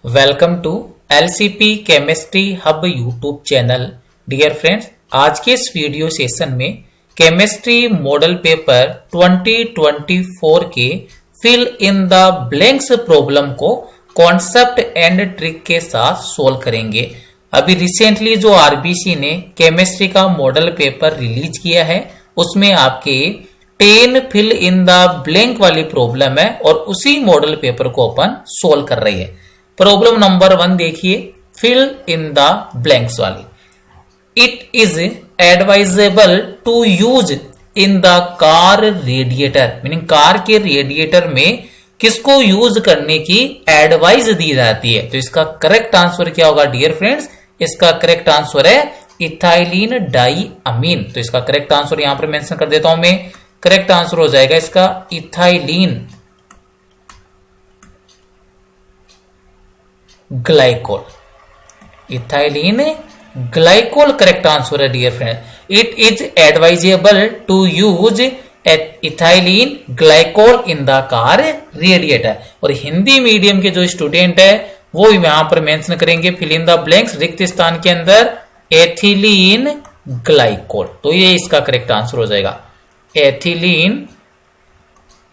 Welcome to LCP chemistry hub YouTube channel. Dear friends, आज के इस वीडियो सेशन में केमिस्ट्री मॉडल पेपर 2024 के fill in the blanks problem को concept and trick के साथ सोल्व करेंगे। अभी रिसेंटली जो आरबीसी ने केमिस्ट्री का मॉडल पेपर रिलीज किया है उसमें आपके 10 फिल इन द ब्लैंक वाली प्रॉब्लम है और उसी मॉडल पेपर को अपन सोल्व कर रहे हैं। प्रॉब्लम नंबर 1 देखिए, फिल इन द ब्लैंक्स वाली। It is advisable to use in the car radiator, meaning car के रेडिएटर में किसको यूज करने की एडवाइस दी जाती है। तो इसका करेक्ट आंसर क्या होगा डियर फ्रेंड्स? इसका करेक्ट आंसर है इथाइलिन डाई अमीन। तो इसका करेक्ट आंसर यहां पर मेंशन कर देता हूं मैं। करेक्ट आंसर हो जाएगा इसका ethylene glycol. Ethylene glycol correct answer है dear friend. It is advisable to use ethylene glycol in the car radiator. और हिंदी मीडियम के जो स्टूडेंट है वो यहां पर मेंशन करेंगे फिल इन द ब्लैंक्स, रिक्त स्थान के अंदर एथिलीन ग्लाइकोल। तो ये इसका करेक्ट आंसर हो जाएगा एथिलीन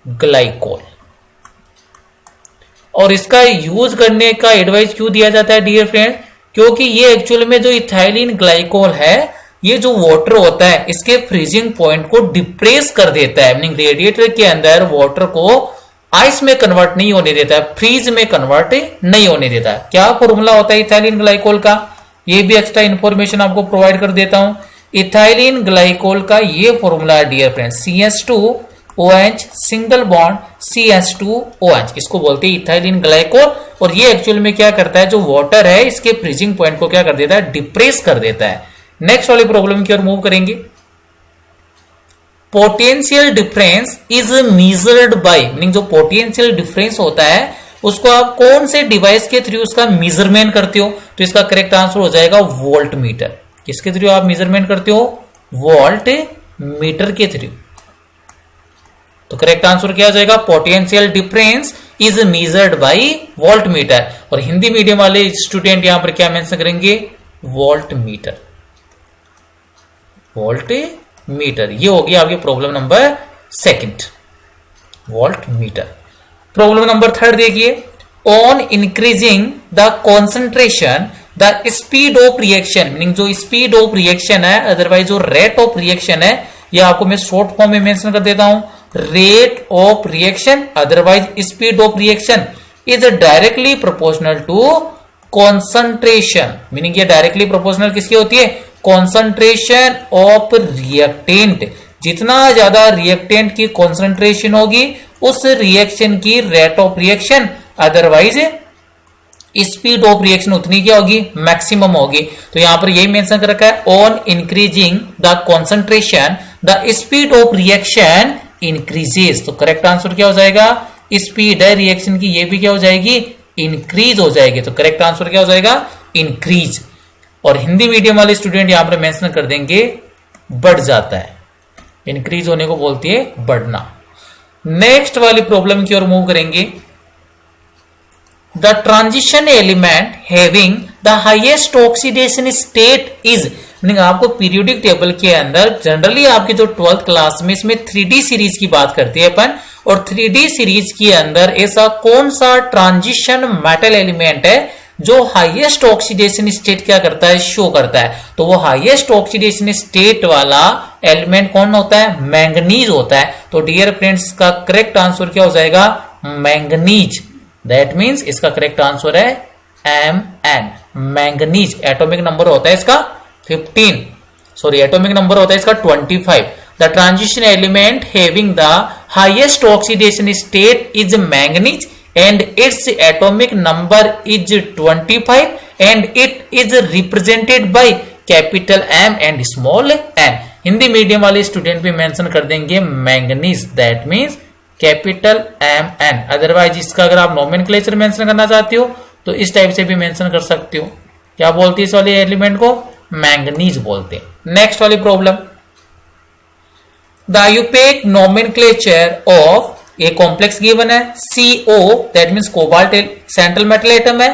ग्लाइकोल। और इसका यूज करने का एडवाइस क्यों दिया जाता है डियर फ्रेंड? क्योंकि ये एक्चुअल में जो इथाइलिन ग्लाइकोल है ये जो वाटर होता है इसके फ्रीजिंग पॉइंट को डिप्रेस कर देता है, मीनिंग रेडिएटर के अंदर वाटर को आइस में कन्वर्ट नहीं होने देता है, फ्रीज में कन्वर्ट नहीं होने देता है। क्या फॉर्मूला होता है इथाइलिन ग्लाइकोल का? ये भी एक्स्ट्रा इंफॉर्मेशन आपको प्रोवाइड कर देता हूं। इथाइलिन ग्लाइकोल का ये फॉर्मूला है dear friend CH2OH single bond CH2OH, इसको बोलते हैं इथाइलिन ग्लाइकोल। और ये एक्चुअल में क्या करता है, जो वाटर है इसके फ्रीजिंग पॉइंट को क्या कर देता है, डिप्रेस कर देता है। नेक्स्ट वाली प्रॉब्लम की ओर मूव करेंगे। Potential difference is measured by, meaning जो पोटेंशियल डिफरेंस होता है उसको आप कौन से डिवाइस के थ्रू उसका मेजरमेंट करते हो? तो इसका करेक्ट आंसर हो जाएगा वोल्ट मीटर। किसके थ्रू आप मेजरमेंट करते हो? वोल्ट मीटर के थ्रू। तो करेक्ट आंसर क्या हो जाएगा? Potential difference is measured by volt meter. और हिंदी मीडियम वाले स्टूडेंट यहां पर क्या मेंशन करेंगे? Volt meter. वोल्ट मीटर, ये हो गया आपकी problem number 2, volt meter. Problem number 3 देखिए, on increasing the concentration the speed of reaction, meaning जो स्पीड ऑफ रिएक्शन है अदरवाइज जो रेट ऑफ रिएक्शन है ये आपको मैं शॉर्ट फॉर्म में मेंशन कर देता हूं। Rate of reaction otherwise speed of reaction is directly proportional to concentration, meaning ये डायरेक्टली प्रोपोर्शनल किसकी होती है? Concentration of reactant. जितना ज्यादा रिएक्टेंट की कॉन्सेंट्रेशन होगी उस रिएक्शन की rate of reaction otherwise speed of reaction उतनी क्या होगी? मैक्सिमम होगी। तो यहां पर यही मेंशन कर रखा है, on increasing the concentration the speed of reaction increases. तो करेक्ट आंसर क्या हो जाएगा? स्पीड है रिएक्शन की, ये भी क्या हो जाएगी? इंक्रीज हो जाएगी। तो करेक्ट आंसर क्या हो जाएगा? इंक्रीज। और हिंदी मीडियम वाले स्टूडेंट यहां पर मेंशन कर देंगे बढ़ जाता है। इंक्रीज होने को बोलती है बढ़ना। नेक्स्ट वाली प्रॉब्लम की ओर मूव करेंगे। The transition element having the highest oxidation state is, meaning आपको पीरियोडिक टेबल के अंदर जनरली आपकी जो 12th क्लास में इसमें 3D सीरीज की बात करते हैं अपन, और 3D सीरीज के अंदर ऐसा कौन सा ट्रांजिशन मेटल एलिमेंट है जो हाईएस्ट ऑक्सीडेशन स्टेट क्या करता है? शो करता है। तो वो हाईएस्ट ऑक्सीडेशन स्टेट वाला एलिमेंट कौन होता है? मैंगनीज होता है। तो डियर फ्रेंड्स का करेक्ट आंसर क्या हो जाएगा? मैंगनीज। दैट मीन्स इसका करेक्ट आंसर है Mn, मैंगनीज। एटॉमिक नंबर होता है इसका 15, सॉरी एटॉमिक नंबर होता है इसका 25। The transition element having the highest oxidation state is manganese and its atomic number is 25 and it is represented by capital M and small n। Hindi medium वाले student भी mention कर देंगे manganese, that means capital Mn। Otherwise इसका अगर आप nomenclature mention करना चाहते हो तो इस टाइप से भी मेंशन कर सकते हो। क्या बोलते हैं इस वाले एलिमेंट को? मैंगनीज बोलते हैं। नेक्स्ट वाली प्रॉब्लम, द यूपेक नोमेनक्लेचर ऑफ ये कॉम्प्लेक्स गिवन है CO, that means cobalt central metal atom है,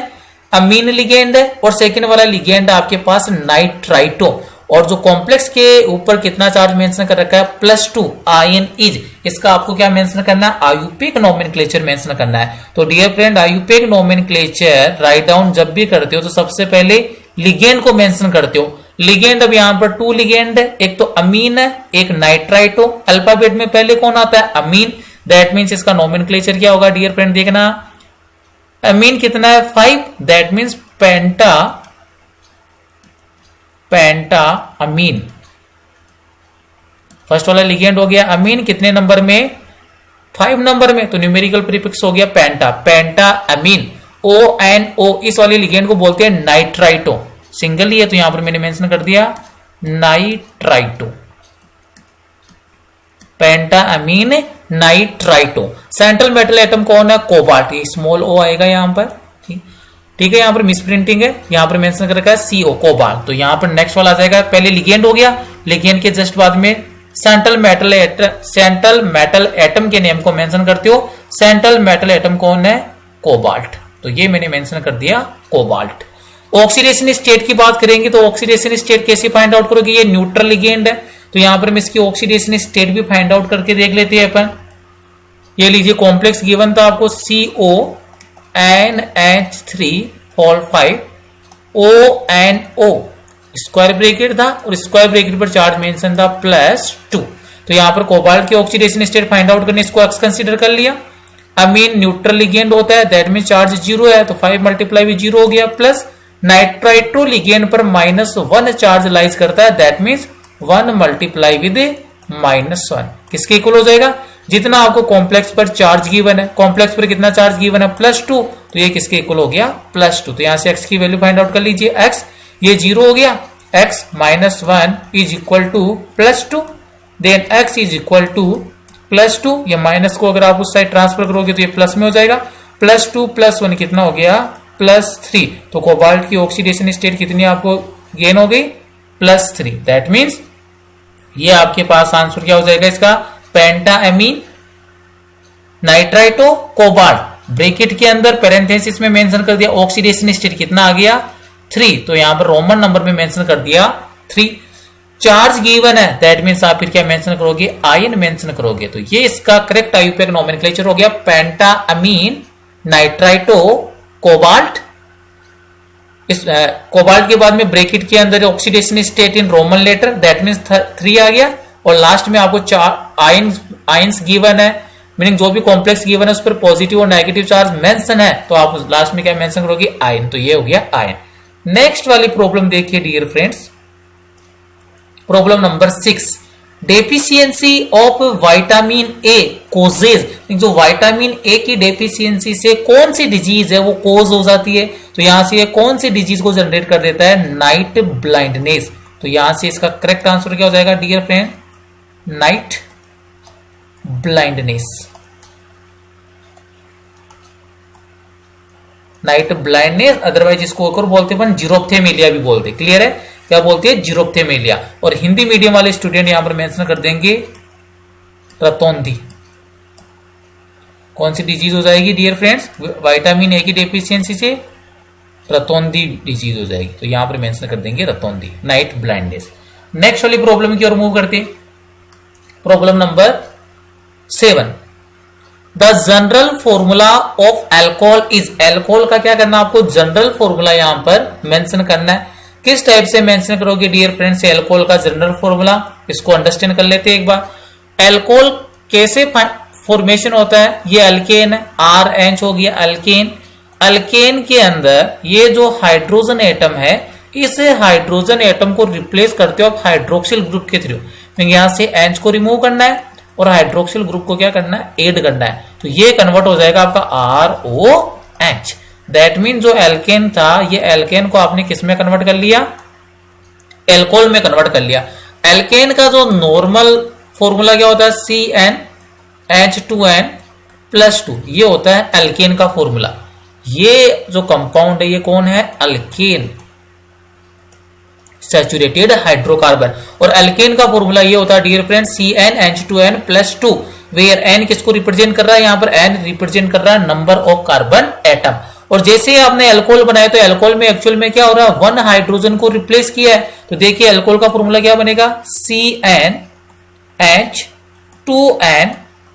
अमीन लिगेंड है और सेकंड वाला लिगेंड आपके पास नाइट्राइटो, और जो कॉम्प्लेक्स के ऊपर कितना चार्ज मेंशन कर रखा है +2 आयन इज, इसका आपको क्या मेंशन करना है, आयुपेक नोमेनक्लेचर मेंशन करना है। तो dear friend IUPAC nomenclature right down जब भी करते हो तो सबसे पहले लिगेंड को मेंशन करते हो। लिगेंड अब यहां पर 2 लिगेंड है, एक तो अमीन है एक नाइट्राइटो, अल्फाबेट में पहले कौन आता है, अमीन, दैट मीन्स इसका नोमेनक्लेचर क्या होगा डियर फ्रेंड, देखना अमीन कितना है 5, that means penta ammine, first वाला लिगेंड हो गया अमीन, कितने नंबर में, 5 नंबर में, तो न्यूमेरिकल प्रीफिक्स हो गया पेंटा अमीन। ONO इस वाले लिगेंड को बोलते हैं नाइट्राइटो, सिंगल ही है तो यहां पर मैंने मेंशन कर दिया नाइट्राइटो, पेंटा ammine nitrito. Central metal atom कौन है, कोबाल्ट, स्मॉल ओ आएगा यहां पर, ठीक है, यहां पर मिसप्रिंटिंग है, यहां पर मेंशन कर रखा है CO कोबाल्ट, तो यहां पर नेक्स्ट वाला आ जाएगा, पहले लिगेंड हो गया, लिगेंड के जस्ट बाद में सेंट्रल मेटल एटम के नेम को मेंशन करते हो, सेंट्रल मेटल एटम कौन है, कोबाल्ट, तो ये मैंने मेंशन कर दिया कोबाल्ट। ऑक्सीडेशन स्टेट की बात करेंगे तो ऑक्सीडेशन स्टेट कैसे फाइंड आउट करोगे, ये न्यूट्रल लिगेंड है, तो यहां पर हम इसकी ऑक्सीडेशन स्टेट भी फाइंड आउट करके देख लेते हैं अपन। ये लीजिए कॉम्प्लेक्स गिवन था आपको CONH3 ONO, स्क्वायर ब्रैकेट था और स्क्वायर ब्रैकेट पर चार्ज मेंशन था +2, तो यहां पर कोबाल्ट की ऑक्सीडेशन स्टेट फाइंड आउट करने इसको एक्स कंसीडर कर लिया। अमीन न्यूट्रल लिगेंड होता है, दैट मीन चार्ज 0 है, तो 5 मल्टीप्लाई भी 0 हो गया, प्लस नाइट्राइटो लिगेंड पर -1 चार्ज लाइज करता है, दैट मीन्स 1 मल्टीप्लाई विद -1 किसके इक्वल हो जाएगा, जितना आपको कॉम्प्लेक्स पर चार्ज गिवन है, कॉम्प्लेक्स पर कितना चार्ज गिवन है +2, तो ये किसके इक्वल हो गया +2, तो यहां से x की वैल्यू फाइंड आउट कर लीजिए, x ये 0 हो गया, x -1 is equal to +2, then x is equal to +2, ये माइनस को अगर आप उस साइड ट्रांसफर करोगे तो ये प्लस में हो जाएगा, +2 + 1 कितना हो गया +3, तो कोबाल्ट की ऑक्सीडेशन स्टेट कितनी आपको गेन हो गई +3, दैट मीन्स ये आपके पास आंसर क्या हो जाएगा इसका, पेंटा अमीन नाइट्राइटो कोबाल्ट, ब्रैकेट के अंदर पैरेंथेसिस में मेंशन कर दिया ऑक्सीडेशन स्टेट कितना आ गया 3, तो यहां पर रोमन नंबर में मेंशन कर दिया 3, चार्ज गिवन है, दैट मीन्स आप फिर क्या मेंशन करोगे, आयन मेंशन करोगे, तो ये इसका करेक्ट आयुपेक नोमेनक्लेचर हो गया, पेंटा अमीन नाइट्राइटो कोबाल्ट। इस कोबाल्ट के बाद में ब्रैकेट के अंदर oxidation state in Roman letter, that means 3 आ गया, और लास्ट में आपको आयन्स गिवन है, मीनिंग जो भी कॉम्प्लेक्स गिवन है उस पर पॉजिटिव और नेगेटिव चार्ज मेंशन है, तो आप लास्ट में क्या मेंशन करोगे, आयन, तो ये हो गया आयन। नेक्स्ट वाली प्रॉब्लम देखिए dear friends, problem number 6, deficiency of vitamin A causes, जो विटामिन ए की डेफिशिएंसी से कौन सी डिजीज है वो कोज हो जाती है, तो यहां से ये कौन सी डिजीज को जनरेट कर देता है, नाइट ब्लाइंडनेस, तो यहां से इसका करेक्ट आंसर क्या हो जाएगा dear friend, night blindness, night blindness, otherwise इसको और बोलते हैं जीरोप्थेमेलिया भी बोलते हैं, क्लियर है, क्या बोलते हैं जीरोप्थेमेलिया, और हिंदी मीडियम वाले स्टूडेंट यहां पर मेंशन कर देंगे रतौंधी, कौन सी डिजीज हो जाएगी डियर फ्रेंड्स, विटामिन ए की डेफिशिएंसी से रतौंधी डिजीज हो जाएगी, तो यहां पर मेंशन कर देंगे रतौंधी, नाइट ब्लाइंडनेस। नेक्स्ट वाली प्रॉब्लम की ओर मूव करते हैं, problem number 7, the general formula of alcohol is, alcohol का क्या करना आपको, जनरल फॉर्मूला यहां पर मेंशन करना है, किस टाइप से मेंशन करोगे डियर फ्रेंड्स एल्कोहल का जनरल फॉर्मूला, इसको अंडरस्टैंड कर लेते हैं एक बार। एल्कोहल कैसे फॉर्मेशन होता है, ये अल्केन है, RH हो गया अल्केन, अल्केन के अंदर ये जो हाइड्रोजन एटम है, इस हाइड्रोजन एटम को रिप्लेस करते हो आप हाइड्रोक्सिल ग्रुप के थ्रू, यहां से H को रिमूव करना है और हाइड्रोक्सिल ग्रुप को क्या करना है, ऐड करना है, तो ये कन्वर्ट हो जाएगा आपका ROH, दैट मीन जो एल्केन था ये एल्केन को आपने किस में कन्वर्ट कर लिया, एल्कोहल में कन्वर्ट कर लिया। एल्केन का जो नॉर्मल फॉर्मूला क्या होता है, CnH2n+2, ये होता है एल्केन का फॉर्मूला, ये जो कंपाउंड है ये कौन है, अल्केन, सैचुरेटेड हाइड्रोकार्बन, और एल्केन का फॉर्मूला ये होता है dear friend CnH2n+2, where n किसको रिप्रेजेंट कर रहा है, यहां पर n रिप्रेजेंट कर रहा है नंबर ऑफ कार्बन एटम, और जैसे ही आपने एल्कोहल बनाया तो एल्कोहल में एक्चुअल में क्या हो रहा है, 1 हाइड्रोजन को रिप्लेस किया है। तो देखिए एल्कोहल का फॉर्मूला क्या बनेगा, CnH2n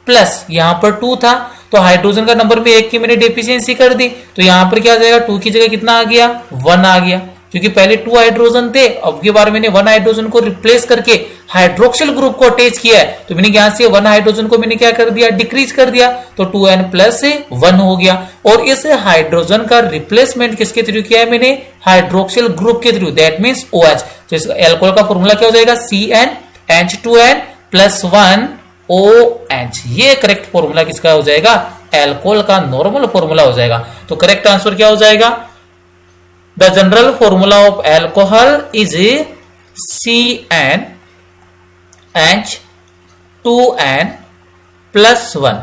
प्लस, यहां पर 2 था तो हाइड्रोजन का नंबर में 1 की मैंने डेफिशिएंसी कर दी, तो यहां पर क्या आ जाएगा, 2 की जगह कितना आ गया, 1 आ गया, क्योंकि पहले 2 हाइड्रोजन थे, अब की बार मैंने 1 हाइड्रोजन को रिप्लेस करके हाइड्रोक्सिल ग्रुप को अटैच किया है, तो मैंने यहां से 1 हाइड्रोजन को मैंने क्या कर दिया, डिक्रीज कर दिया, तो 2n प्लस 1 हो गया। और इस हाइड्रोजन का रिप्लेसमेंट किसके थ्रू किया है मैंने, हाइड्रोक्सिल ग्रुप के थ्रू, दैट मींस OH। तो इस एल्कोहल का फॉर्मूला क्या हो जाएगा, CnH2n प्लस 1 OH। ये करेक्ट फॉर्मूला किसका हो जाएगा, एल्कोहल का नॉर्मल फॉर्मूला हो जाएगा। तो करेक्ट आंसर क्या हो जाएगा, the general formula of alcohol is CnH2n plus 1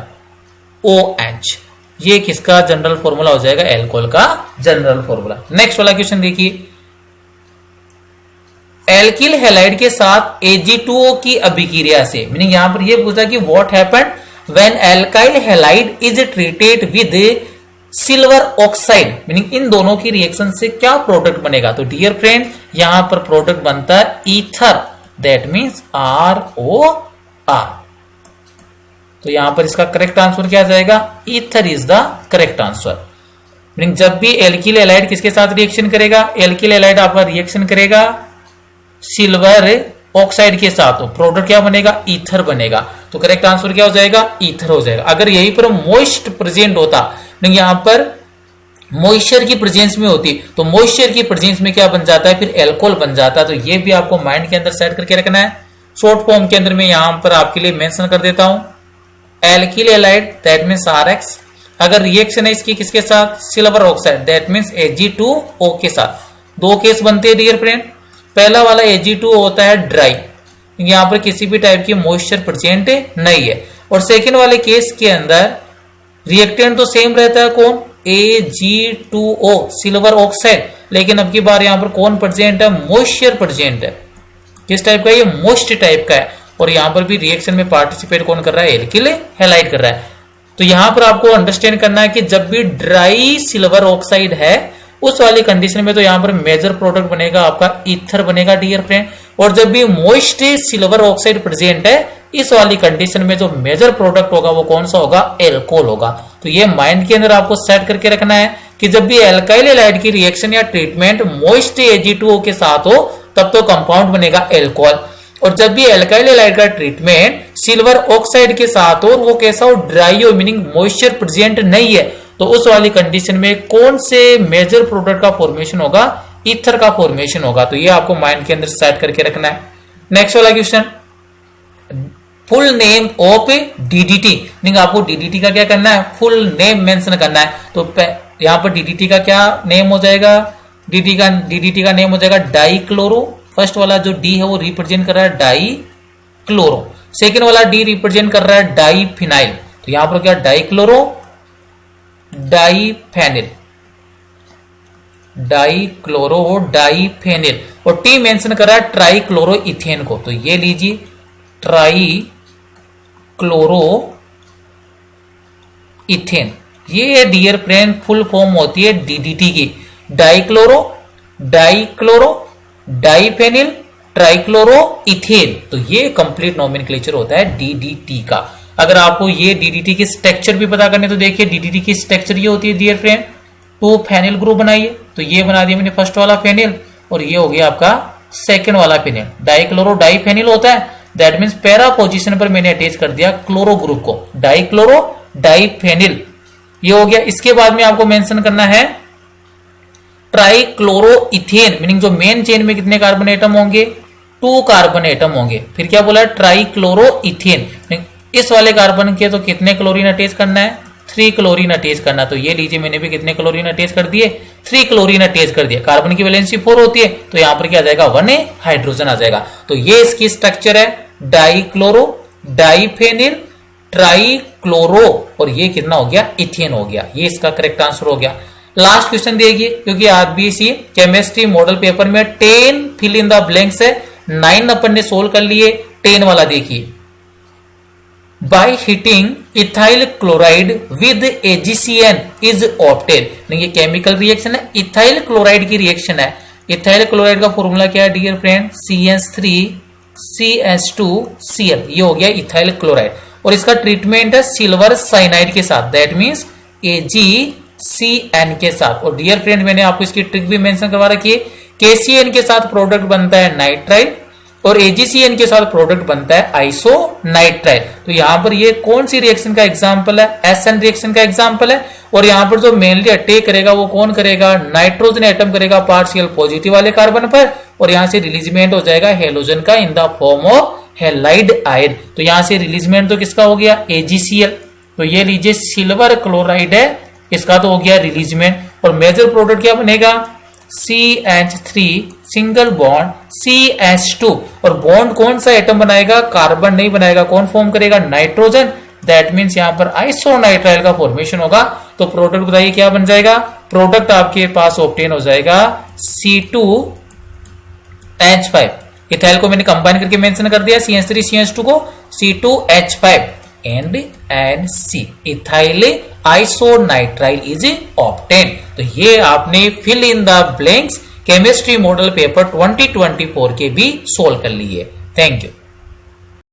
OH। ये किसका जनरल फॉर्मूला हो जाएगा, एल्कोहल का जनरल फॉर्मूला। नेक्स्ट वाला क्वेश्चन देखिए, एल्किल हैलाइड के साथ Ag2O की अभिक्रिया से, मीनिंग यहां पर यह पूछा कि what happened when alkyl halide is treated with silver oxide, meaning in दोनों की रिएक्शन से क्या प्रोडक्ट बनेगा। तो डियर फ्रेंड यहां पर प्रोडक्ट बनता है ईथर, दैट मींस ROR। तो यहां पर इसका करेक्ट आंसर क्या जाएगा, ether is the correct answer. Meaning जब भी एल्किल हैलाइड किसके साथ रिएक्शन करेगा, एल्किल हैलाइड आपका रिएक्शन करेगा सिल्वर ऑक्साइड के साथ, तो प्रोडक्ट क्या बनेगा, ईथर बनेगा। तो करेक्ट आंसर क्या हो जाएगा, ईथर हो जाएगा। अगर यहीं पर मॉइस्ट प्रेजेंट होता, यहां पर मॉइस्चर की प्रेजेंस में होती, तो मॉइस्चर की प्रेजेंस में क्या बन जाता है, फिर एल्कोहल बन जाता है। तो ये भी आपको माइंड के अंदर सेट करके रखना है। शॉर्ट फॉर्म के अंदर में यहां पर आपके लिए मेंशन कर देता हूं, alkyl halide that means RX, अगर रिएक्शन है इसकी किसके साथ, silver oxide that means Ag2O के साथ। दो केस बनते हैं डियर फ्रेंड, पहला वाला Ag2O होता है ड्राई, यहां पर किसी भी टाइप की मॉइस्चर प्रेजेंट नहीं है, और सेकेंड वाले केस के अंदर रिएक्टेंट तो सेम रहता है, कौन, Ag2O सिल्वर ऑक्साइड, लेकिन अब की बार यहां पर कौन प्रेजेंट है, मॉइस्चर प्रेजेंट है। किस टाइप का, ये मोस्ट टाइप का है, और यहां पर भी रिएक्शन में पार्टिसिपेट कौन कर रहा है, एल्किल हैलाइड कर रहा है। तो यहां पर आपको अंडरस्टैंड करना है कि जब भी ड्राई सिल्वर ऑक्साइड है उस वाली कंडीशन में तो यहां पर मेजर प्रोडक्ट बनेगा आपका ईथर बनेगा डियर फ्रेंड, और जब भी मॉइस्ट सिल्वर ऑक्साइड प्रेजेंट है इस वाली कंडीशन में जो मेजर प्रोडक्ट होगा वो कौन सा होगा, एल्कोहल होगा। तो ये माइंड के अंदर आपको सेट करके रखना है कि जब भी एल्काइल हैलाइड की रिएक्शन या ट्रीटमेंट मॉइस्ट Ag2O के साथ हो तब तो कंपाउंड बनेगा एल्कोहल, और जब भी एल्काइल हैलाइड का ट्रीटमेंट सिल्वर ऑक्साइड के साथ हो और वो कैसा हो, ड्राई हो, मीनिंग मॉइस्चर प्रेजेंट नहीं है, तो उस वाली कंडीशन में कौन से मेजर प्रोडक्ट का फॉर्मेशन होगा, ईथर का फॉर्मेशन होगा। तो ये आपको माइंड के अंदर सेट करके रखना है। नेक्स्ट वाला question, full name of DDT, meaning आपको DDT का क्या करना है, फुल नेम मेंशन करना है। तो यहां पर DDT का क्या नेम हो जाएगा, DDT का नेम हो जाएगा डाइक्लोरो। फर्स्ट वाला जो D है वो रिप्रेजेंट कर रहा है डाइक्लोरो, सेकेंड वाला D रिप्रेजेंट कर रहा है डाइफिनाइल, तो यहां पर क्या डाइक्लोरो डाइफेनिल, डाइक्लोरो डाइफेनिल, और T मेंशन कर रहा है ट्राइक्लोरो इथेन को, तो ये लीजिए ट्राइक्लोरो इथेन। ये डियर फ्रेंड फुल फॉर्म होती है DDT की, dichloro dichloro diphenyl trichloro ethane, तो ये कंप्लीट नोमेनक्लेचर होता है DDT का। अगर आपको ये DDT की स्ट्रक्चर भी पता करने तो देखिए DDT की स्ट्रक्चर ये होती है डियर फ्रेंड, 2 फेनिल ग्रुप बनाइए, तो ये बना दिया मैंने फर्स्ट वाला फेनिल, और ये हो गया आपका सेकंड वाला फेनिल। डाइक्लोरो डाइफेनिल होता है, दैट मींस पैरा पोजीशन पर मैंने अटैच कर दिया क्लोरो ग्रुप को, डाइक्लोरो डाइफेनिल, ये हो गया। इसके बाद में आपको मेंशन करना है ट्राइक्लोरो इथेन, मीनिंग जो मेन चेन में कितने कार्बन एटम होंगे, 2 कार्बन एटम होंगे। फिर क्या बोला, ट्राइक्लोरो इथेन, इस वाले कार्बन के तो कितने क्लोरीन अटैच करना है, 3 क्लोरीन अटैच करना। तो ये लीजिए मैंने भी कितने क्लोरीन अटैच कर दिए, 3 क्लोरीन अटैच कर दिया। कार्बन की वैलेंसी 4 होती है, तो यहां पर क्या आ जाएगा, 1 हाइड्रोजन आ जाएगा। तो ये इसकी स्ट्रक्चर है, डाइक्लोरो डाइफेनिल ट्राइक्लोरो, और ये कितना हो गया, इथेन हो गया। ये इसका करेक्ट आंसर हो गया। लास्ट क्वेश्चन देखिए, क्योंकि आज बीएससी केमिस्ट्री मॉडल पेपर में 10 फिल इन द ब्लैंक्स है, 9 अपन ने सोल्व कर लिए, 10 वाला देखिए। By heating ethyl chloride with AgCN is obtain. ये केमिकल रिएक्शन है, इथाइल क्लोराइड की रिएक्शन है। इथाइल क्लोराइड का फॉर्मूला क्या है डियर फ्रेंड, CH3CH2Cl। ये हो गया इथाइल क्लोराइड और इसका ट्रीटमेंट है सिल्वर साइनाइड के साथ, दैट मीन्स AgCN के साथ। और डियर फ्रेंड मैंने आपको इसकी ट्रिक भी मेंशन करवा रखी है, KCN के साथ प्रोडक्ट बनता है नाइट्राइल और AgCN के साथ प्रोडक्ट बनता है आइसोनाइट्राइल। तो यहां पर ये कौन सी रिएक्शन का एग्जांपल है, SN रिएक्शन का एग्जांपल है। और यहां पर जो मेनली अटैक करेगा वो कौन करेगा, नाइट्रोजन एटम करेगा पार्शियल पॉजिटिव वाले कार्बन पर और यहां से रिलीजमेंट हो जाएगा हेलोजन का in the form of halide ion. तो यहां से रिलीजमेंट तो किसका हो गया, AgCl। तो ये लीजिए सिल्वर क्लोराइड है, इसका तो हो गया रिलीजमेंट। और मेजर प्रोडक्ट क्या बनेगा, CH3 सिंगल बॉन्ड CH2 और बॉन्ड कौन सा एटम बनाएगा, कार्बन नहीं बनाएगा, कौन फॉर्म करेगा, नाइट्रोजन। दैट मीन्स यहां पर आइसोनाइट्राइल का फॉर्मेशन होगा। तो प्रोडक्ट बताइए क्या बन जाएगा, प्रोडक्ट आपके पास ऑब्टेन हो जाएगा C2H5। इथाइल को मैंने कंबाइन करके मेंशन कर दिया, CH3 CH2 को, C2H5 and NC ethyl isonitrile is obtain. तो ये आपने fill in the blanks chemistry model paper 2024 के भी सोल्व कर लिए। Thank you.